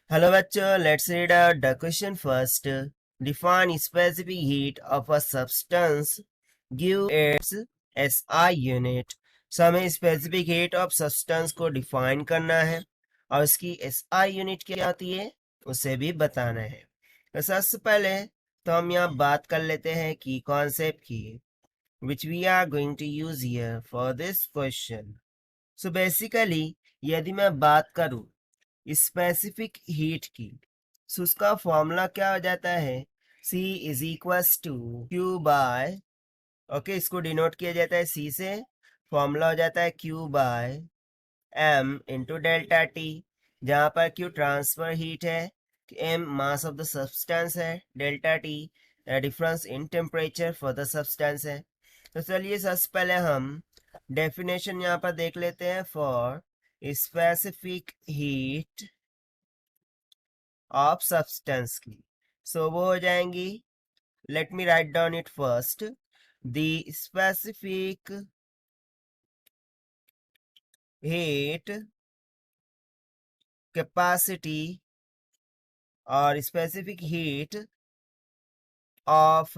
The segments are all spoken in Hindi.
Hello bachcho, let's read out the question first. Define specific heat of a substance. Give its SI unit. So हमें specific heat of substance को define करना है और उसकी SI unit क्या होती है उसे भी बताना है। तो सबसे पहले तो हम यहाँ बात कर लेते हैं की concept की, which we are going to use here for this question. So basically यदि मैं बात करूँ स्पेसिफिक हीट की, सो उसका फॉर्मूला क्या हो जाता है, C is equals to Q by, okay इसको डिनोट किया जाता है C से, फॉर्मूला हो जाता है Q by M into delta T, जहाँ पर Q ट्रांसफर हीट है, M mass of the substance है, delta T difference in temperature for the substance है। तो चलिए सबसे पहले हम डेफिनेशन यहाँ पर देख लेते हैं for specific heat of substance की। सो वो हो जाएंगी, let me write down it first, the specific heat capacity और specific heat of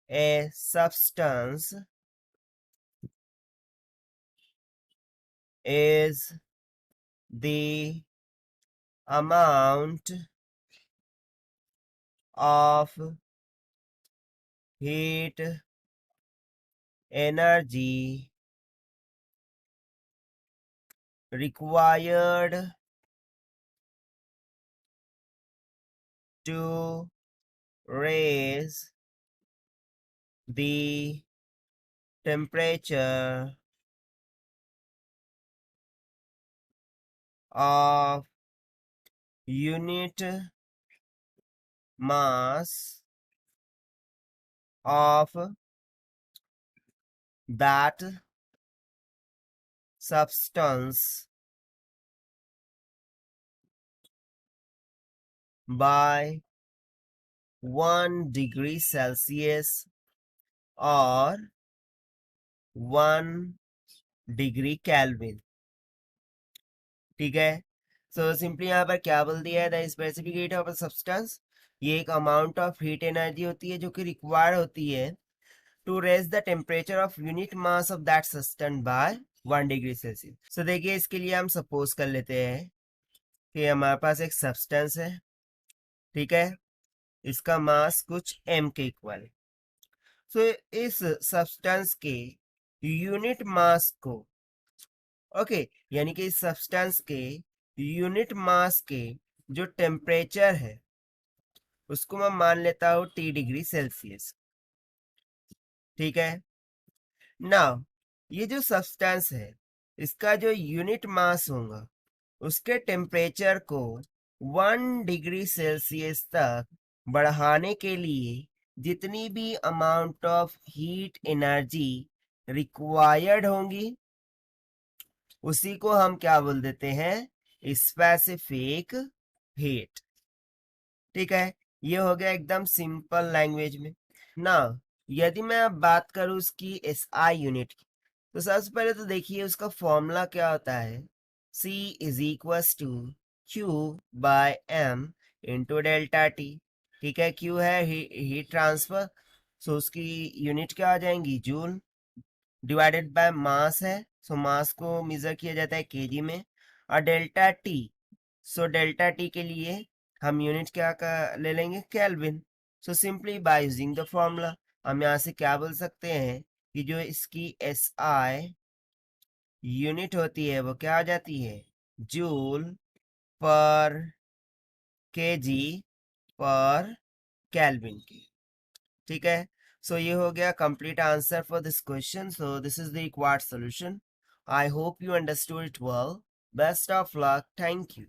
a substance is the amount of heat energy required to raise the temperature of unit mass of that substance by 1 degree Celsius or 1 degree kelvin. ठीक है, सो सिंपली यहाँ पर क्या बोल दिया है, the specific heat of a substance, ये एक अमाउंट ऑफ हीट एनर्जी होती है जो कि रिक्वायर्ड होती है to raise the temperature of unit mass of that substance by 1 degree Celsius. So देखिए इसके लिए हम सपोज कर लेते हैं कि हमारे पास एक सब्सटेंस है, ठीक है, इसका मास कुछ m के इक्वल। सो इस सब्सटेंस के यूनिट मास को, ओके यानी कि इस सब्सटेंस के यूनिट मास के जो टेम्परेचर है उसको मैं मान लेता हूँ T डिग्री सेल्सियस। ठीक है, नाउ ये जो सब्सटेंस है इसका जो यूनिट मास होगा उसके टेम्परेचर को 1 डिग्री सेल्सियस तक बढ़ाने के लिए जितनी भी amount of heat energy required होंगी उसी को हम क्या बोल देते हैं, स्पेसिफिक हीट। ठीक है, ये हो गया एकदम सिंपल लैंग्वेज में ना। यदि मैं अब बात करूं उसकी एसआई यूनिट की, तो सबसे पहले तो देखिए उसका फॉर्मूला क्या होता है, C is equal to Q by M into delta T. ठीक है, Q है हीट ट्रांसफर, सो उसकी यूनिट क्या आ जाएंगी, जूल, डिवाइडेड बाय मास है, सो मास को मेजर किया जाता है केजी में, और delta T, so delta T के लिए हम यूनिट क्या का ले लेंगे, kelvin. So simply by using the formula हम यहाँ से क्या बोल सकते हैं कि जो इसकी एस आई यूनिट होती है वो क्या आ जाती है, जूल पर केजी पर केल्विन की। ठीक है, सो ये हो गया complete answer for this question. So this is the required solution. I hope you understood it well. Best of luck, thank you.